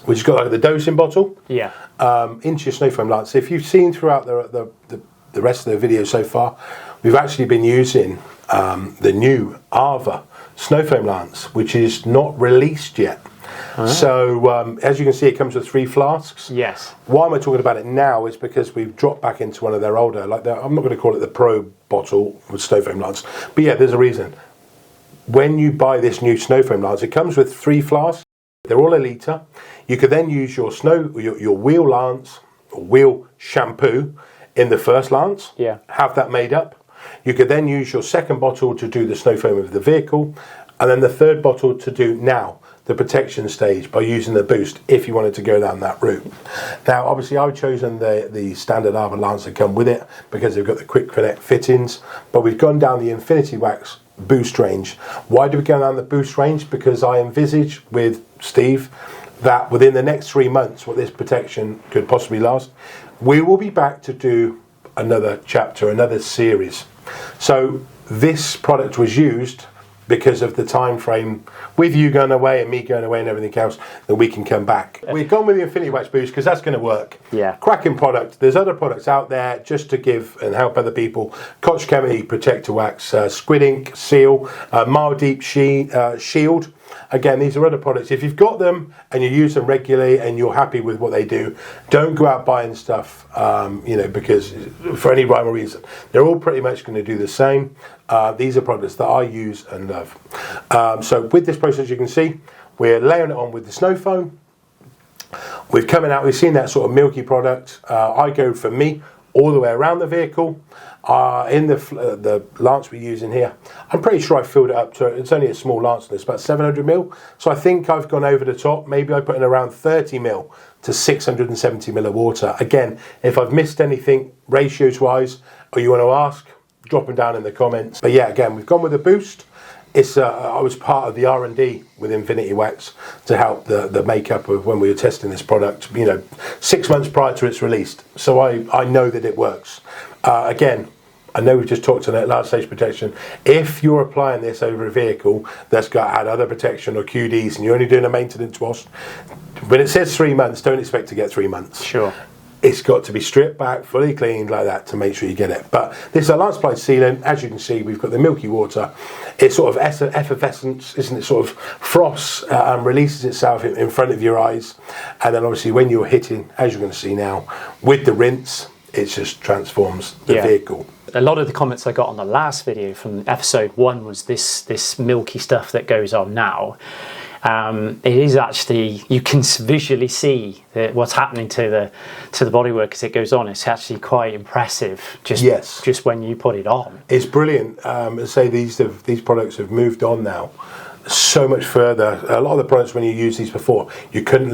which has got like the dosing bottle into your snow foam lance. So if you've seen throughout the rest of the video so far, we've actually been using the new Ava snow foam lance, which is not released yet. So as you can see, it comes with 3 flasks. Yes. Why am I talking about it now is because we've dropped back into one of their older, I'm not going to call it the Pro bottle with snow foam lance, but yeah, there's a reason. When you buy this new snow foam lance, it comes with 3 flasks. They're all a litre. You could then use your wheel lance or wheel shampoo in the first lance. Yeah. Have that made up. You could then use your second bottle to do the snow foam of the vehicle, and then the third bottle to do the protection stage by using the boost if you wanted to go down that route. Now, obviously, I've chosen the standard Arbor Lance that come with it because they've got the quick connect fittings, but we've gone down the Infinity Wax boost range. Why do we go down the boost range? Because I envisage with Steve that within the next 3 months, what this protection could possibly last, we will be back to do another chapter, another series. So this product was used because of the time frame with you going away and me going away and everything else, that we can come back. We've gone with the Infinity Wax boost because that's going to work. Yeah. Cracking product. There's other products out there just to give and help other people. Koch Chemie Protector Wax, Squid Ink Seal, Mile Deep Shield. Again, these are other products. If you've got them and you use them regularly and you're happy with what they do, don't go out buying stuff, because for any rhyme or reason. They're all pretty much going to do the same. These are products that I use and love. So with this process, you can see we're layering it on with the snow foam. We've seen that sort of milky product. I go for me all the way around the vehicle. In the lance we're using here, I'm pretty sure I filled it up to, it's only a small lance, it's about 700 mil. So I think I've gone over the top. Maybe I put in around 30 mil to 670 mil of water. Again, if I've missed anything ratios wise, or you want to ask, drop them down in the comments. But yeah, again, we've gone with a boost. I was part of the R&D with Infinity Wax to help the makeup of when we were testing this product, 6 months prior to its release. So I know that it works. Again, I know we've just talked about large stage protection. If you're applying this over a vehicle that's got to add other protection or QDs and you're only doing a maintenance wash, when it says 3 months, don't expect to get 3 months. Sure. It's got to be stripped back, fully cleaned like that to make sure you get it. But this is a lance applied sealant. As you can see, we've got the milky water. It's sort of effervescence, isn't it? Sort of frosts and releases itself in front of your eyes. And then obviously when you're hitting, as you're going to see now, with the rinse, it just transforms the vehicle. A lot of the comments I got on the last video from episode 1 was this milky stuff that goes on now. It is actually, you can visually see what's happening to the bodywork as it goes on. It's actually quite impressive just when you put it on. It's brilliant. As I say, these products have moved on now so much further. A lot of the products, when you use these before, you couldn't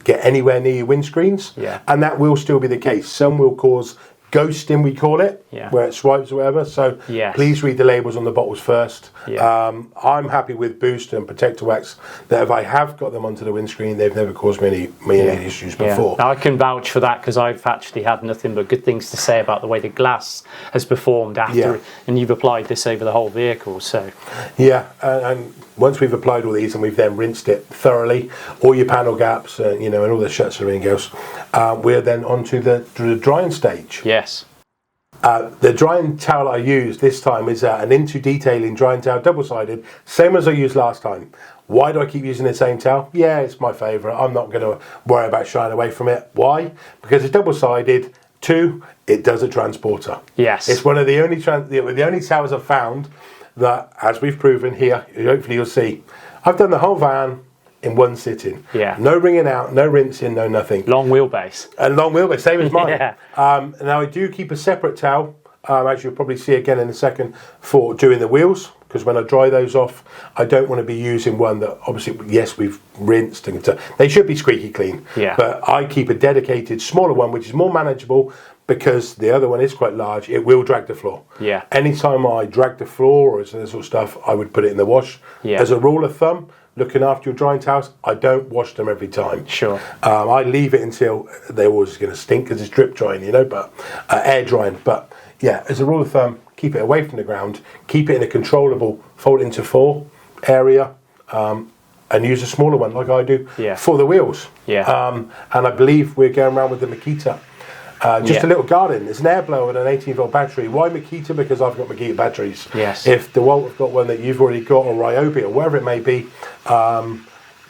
get anywhere near your windscreens, and that will still be the case. Some will cause ghosting, we call it, where it swipes or whatever. So please read the labels on the bottles first. I'm happy with Boost and Protector Wax that if I have got them onto the windscreen, they've never caused me any issues before. Now, I can vouch for that because I've actually had nothing but good things to say about the way the glass has performed after, and you've applied this over the whole vehicle. So and once we've applied all these and we've then rinsed it thoroughly, all your panel gaps, and all the shuts and everything else, we're then onto the drying stage. Yes. The drying towel I used this time is an Into Detailing drying towel, double-sided, same as I used last time. Why do I keep using the same towel? Yeah, it's my favourite. I'm not going to worry about shying away from it. Why? Because it's double-sided. 2, it does a transporter. Yes. It's one of the only towels I've found that, as we've proven here, hopefully you'll see, I've done the whole van in one sitting. Yeah. No wringing out, no rinsing, no nothing. Long wheelbase. And long wheelbase, same as mine. Now I do keep a separate towel, as you'll probably see again in a second, for doing the wheels, because when I dry those off, I don't want to be using one that obviously, yes, we've rinsed and they should be squeaky clean. Yeah. But I keep a dedicated smaller one, which is more manageable, because the other one is quite large. It will drag the floor. Yeah. Anytime I drag the floor or this sort of stuff, I would put it in the wash. Yeah. As a rule of thumb, looking after your drying towels, I don't wash them every time. Sure. I leave it until they're always going to stink because it's drip drying, but air drying. But yeah, as a rule of thumb, keep it away from the ground, keep it in a controllable fold into 4 area, and use a smaller one like I do for the wheels. Yeah. And I believe we're going around with the Makita. Just a little garden. It's an air blower and an 18-volt battery. Why Makita? Because I've got Makita batteries. Yes. If DeWalt have got one that you've already got, or Ryobi, or wherever it may be,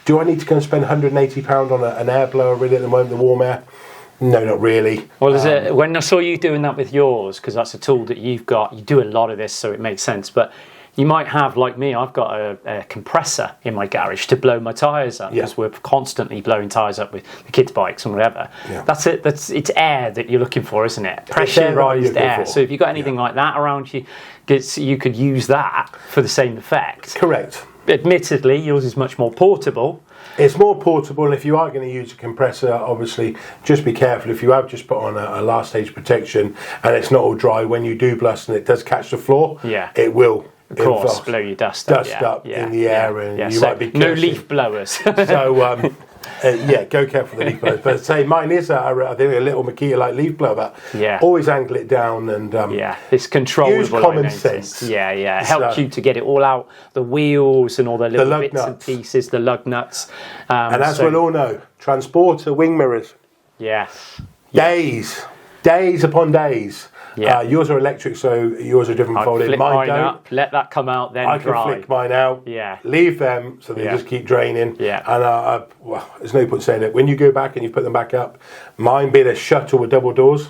Do I need to go and spend £180 on an air blower really at the moment, the warm air? No, not really. Well, when I saw you doing that with yours, because that's a tool that you've got, you do a lot of this, so it makes sense. But you might have, like me, I've got a compressor in my garage to blow my tyres up, because we're constantly blowing tyres up with the kids' bikes and whatever. Yeah. That's it. It's air that you're looking for, isn't it? Pressurised air. So if you've got anything like that around you, you could use that for the same effect. Correct. Admittedly, yours is much more portable. It's more portable. If you are going to use a compressor, obviously, just be careful. If you have just put on a last stage protection and it's not all dry, when you do blast and it does catch the floor, it will. Of course, blow your dust up in the air, and you might be cursing. No leaf blowers. So, go careful with the leaf blowers. But say mine is I think a little Makita like leaf blower. Always angle it down and it's controllable. Use common sense. It helps you to get it all out, the wheels and all the little bits and pieces, the lug nuts. And as we'll all know, transporter wing mirrors. Yes. Days upon days. Yours are electric, so yours are different folded. Flick mine up, let that come out, then dry. I can flick mine out, leave them so they just keep draining. And there's no point saying it. When you go back and you put them back up, mine being a shuttle with double doors,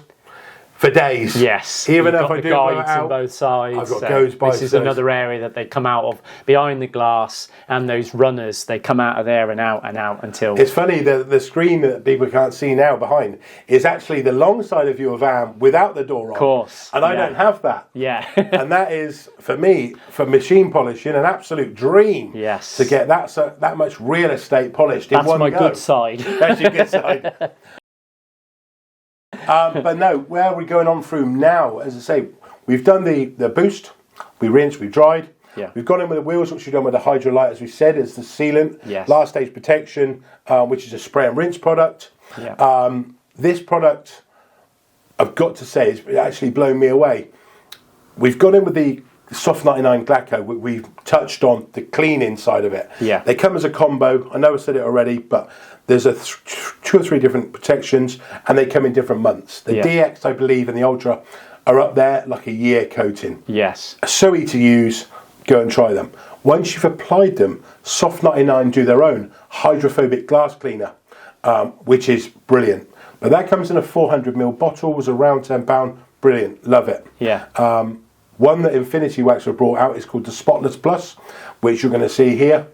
for days. Yes. Even if I the do guides out, on both sides. I've got goes by. This is another area that they come out of behind the glass, and those runners, they come out of there and out until. It's funny, the screen that people can't see now behind is actually the long side of your van without the door on. Of course. And I don't have that. Yeah. And that is, for me, for machine polishing, an absolute dream. Yes. To get that much real estate polished in one go. That's my good side. That's your good side. But no, where we're going on through now, as I say, we've done the boost, we rinsed, we dried. We've gone in with the wheels, which we've done with the Hydrolite, as we said, as the sealant. Last stage protection, which is a spray and rinse product. This product, I've got to say, it's actually blown me away. We've gone in with the Soft 99 Glaco. We've touched on the clean inside of it. They come as a combo. I know I said it already, but there's two or three different protections, and they come in different months. The DX, I believe, and the Ultra are up there like a year coating. So easy to use. Go and try them. Once you've applied them, Soft 99 do their own hydrophobic glass cleaner, which is brilliant. But that comes in a 400ml bottle, was around £10. Brilliant, love it. One that Infinity Wax have brought out is called the Spotless Plus, which you're going to see here.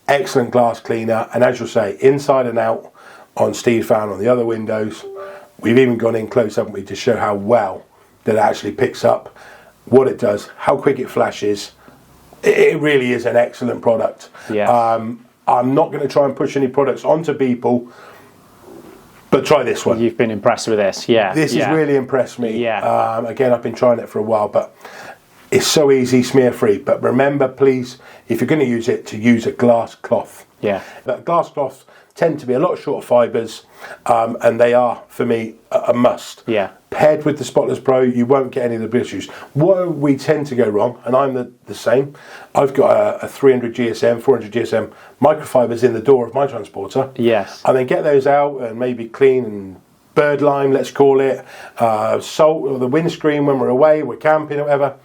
Excellent glass cleaner, and as you'll say, inside and out on Steve's van, on the other windows. We've even gone in close up to show how well that it actually picks up, what it does, how quick it flashes. It really is an excellent product. I'm not going to try and push any products onto people, but try this one. You've been impressed with this, This has really impressed me. Again, I've been trying it for a while, but it's so easy, smear free. But remember, please, if you're going to use it, to use a glass cloth. But glass cloths tend to be a lot shorter fibres, and they are, for me, a must. Paired with the Spotless Pro, you won't get any of the issues. Where we tend to go wrong, and I'm the same, I've got a 300 GSM, 400 GSM microfibres in the door of my transporter. And then get those out and maybe clean and bird lime, let's call it, salt or the windscreen when we're away, we're camping or whatever.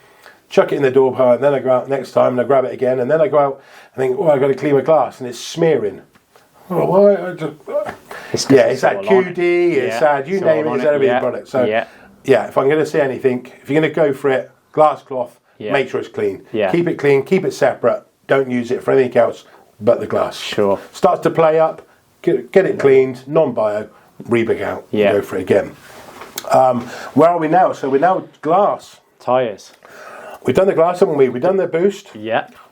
Chuck it in the door, and then I go out next time and I grab it again, and then I go out and think, I've got to clean my glass, and it's smearing. It's that QD, it's that, you name it, it's that everything product. So, if I'm going to say anything, if you're going to go for it, glass cloth, make sure it's clean. Keep it clean, keep it separate, don't use it for anything else but the glass. Starts to play up, get it cleaned, non-bio, rebook out, go for it again. Where are we now? So we're now glass. Tyres. We've done the glass, haven't we? We've done the boost.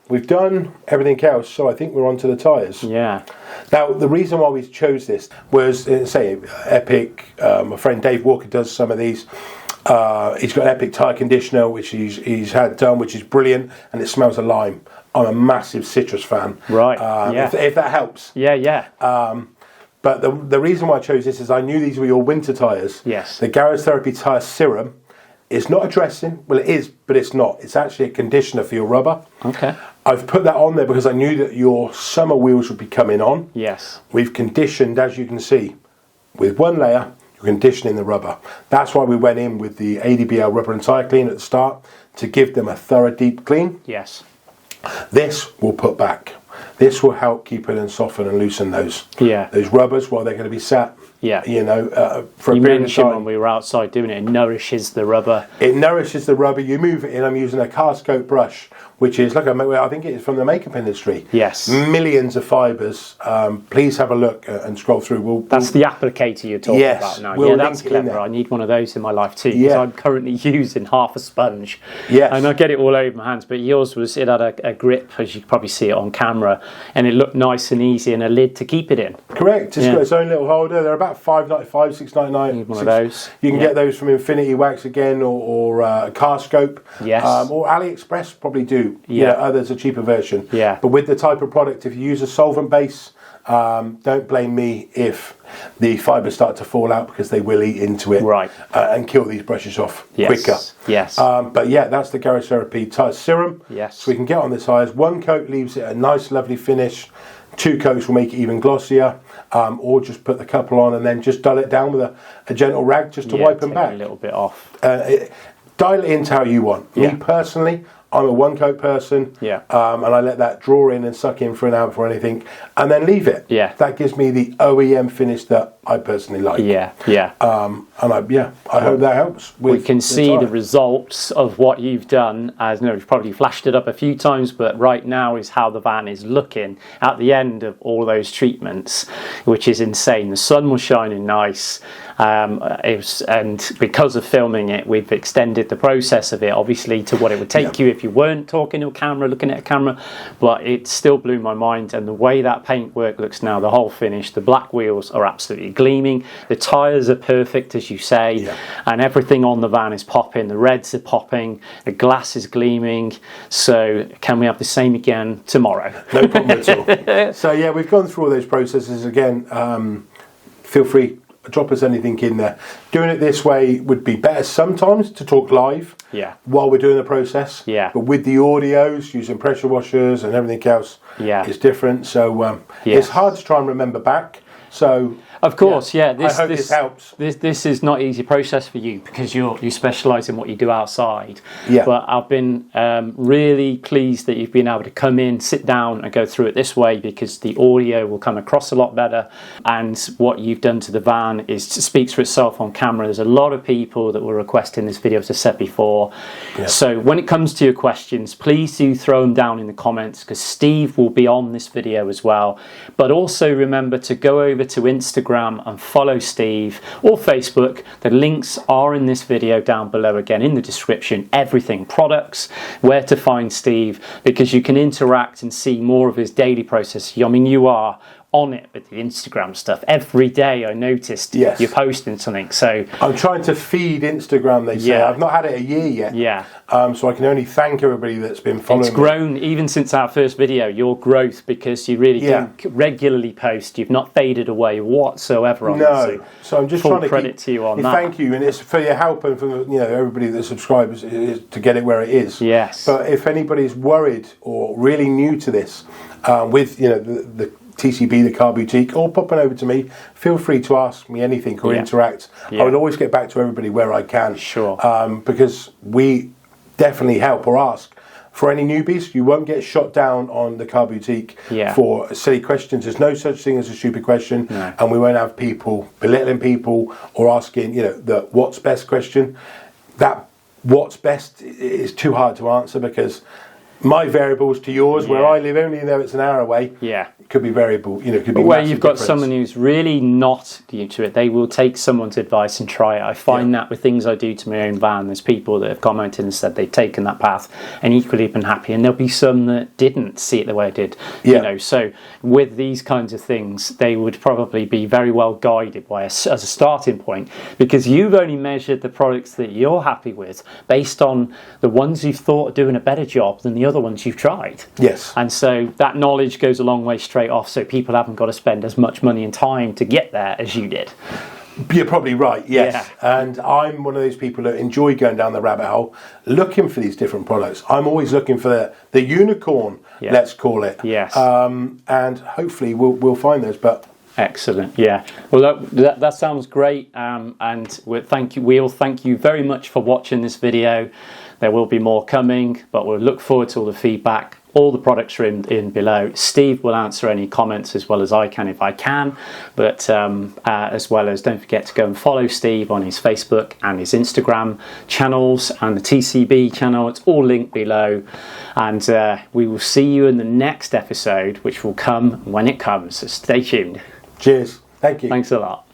We've done everything else, so I think we're on to the tyres. Now, the reason why we chose this was, say, Epic. My friend Dave Walker does some of these. He's got an Epic tyre conditioner, which he's had done, which is brilliant, and it smells of lime. I'm a massive citrus fan. If that helps. But the reason why I chose this is I knew these were your winter tyres. The Garage Therapy Tyre Serum. It's not a dressing. Well, it is, but it's not. It's actually a conditioner for your rubber. I've put that on there because I knew that your summer wheels would be coming on. We've conditioned, as you can see, with one layer, you're conditioning the rubber. That's why we went in with the ADBL rubber and tyre clean at the start, to give them a thorough deep clean. This will put back. This will help keep it and soften and loosen those rubbers while they're going to be sat. Yeah. For a period of time. When we were outside doing it nourishes the rubber. It nourishes the rubber. You move it in. I'm using a Carscope brush, which is I think it is from the makeup industry. Yes. Millions of fibres. Please have a look and scroll through. That's the applicator you're talking about now. We'll that's clever. I need one of those in my life too, because I'm currently using half a sponge. Yes. And I get it all over my hands. But yours it had a grip, as you can probably see it on camera, and it looked nice and easy, and a lid to keep it in. Correct. It's got its own little holder. They're about $5.95, $6.99. Need one of those. You can get those from Infinity Wax again, or Carscope. Yes. Or AliExpress probably do. Yeah. Others a cheaper version. Yeah. But with the type of product, if you use a solvent base, don't blame me if the fibres start to fall out, because they will eat into it. Right. And kill these brushes off quicker. Yes. But that's the Garage Therapy Tyre Serum. Yes. So we can get on the tyres. One coat leaves it a nice, lovely finish. 2 coats will make it even glossier, or just put the couple on and then just dull it down with a gentle rag just to wipe them back. A little bit off. Dial it into how you want. Me personally, I'm a 1 coat person, and I let that draw in and suck in for an hour before anything, and then leave it. Yeah. That gives me the OEM finish that I personally like. And I hope that helps. We can see the results of what you've done. As we've probably flashed it up a few times, but right now is how the van is looking at the end of all those treatments, which is insane. The sun was shining nice, and because of filming it, we've extended the process of it, obviously, to what it would take you if you weren't talking to a camera, looking at a camera. But it still blew my mind, and the way that paintwork looks now, the whole finish, the black wheels are absolutely gleaming, the tyres are perfect, as you say, and everything on the van is popping. The reds are popping, the glass is gleaming. So can we have the same again tomorrow? No problem at all. So we've gone through all those processes again. Feel free, drop us anything in there. Doing it this way would be better sometimes to talk live while we're doing the process. But with the audios, using pressure washers and everything else, it's different. So it's hard to try and remember back. So of course, I hope this helps. This is not an easy process for you, because you specialise in what you do outside. But I've been really pleased that you've been able to come in, sit down, and go through it this way, because the audio will come across a lot better. And what you've done to the van speaks for itself on camera. There's a lot of people that were requesting this video, as I said before. So when it comes to your questions, please do throw them down in the comments, because Steve will be on this video as well. But also remember to go over to Instagram and follow Steve, or Facebook. The links are in this video down below, again in the description. Everything, products, where to find Steve, because you can interact and see more of his daily process. I mean, you are on it with the Instagram stuff every day. I noticed you're posting something. So I'm trying to feed Instagram, they say. I've not had it a year yet. So I can only thank everybody that's been following. It's grown even since our first video, your growth, because you really do regularly post. You've not faded away whatsoever on it. So I'm just trying to credit to you on that. Thank you, and it's for your help and for everybody that subscribes to get it where it is. Yes. But if anybody's worried or really new to this, with the TCB, the Car Boutique, or popping over to me, feel free to ask me anything or interact. I will always get back to everybody where I can. Sure. Because we definitely help or ask for any newbies. You won't get shot down on the Car Boutique for silly questions. There's no such thing as a stupid question, and we won't have people belittling people or asking, the what's best question. That what's best is too hard to answer, because my variables to yours, where I live, only though it's an hour away, could be variable. Could be. Where you've got someone who's really not new to it, they will take someone's advice and try it. I find that with things I do to my own van, there's people that have commented and said they've taken that path and equally been happy, and there'll be some that didn't see it the way I did. So with these kinds of things, they would probably be very well guided by as a starting point, because you've only measured the products that you're happy with based on the ones you've thought are doing a better job than the other ones you've tried. Yes. And so that knowledge goes a long way straight off, so people haven't got to spend as much money and time to get there as you did. You're probably right, yes. And I'm one of those people that enjoy going down the rabbit hole, looking for these different products. I'm always looking for the unicorn, let's call it. Yes. And hopefully we'll find those. But excellent. Well, that sounds great. And we'll thank you very much for watching this video. There will be more coming, but we'll look forward to all the feedback. All the products are in below. Steve will answer any comments as well as I can if I can, but as well as don't forget to go and follow Steve on his Facebook and his Instagram channels and the TCB channel. It's all linked below, and we will see you in the next episode, which will come when it comes, so stay tuned. Cheers. Thank you. Thanks a lot.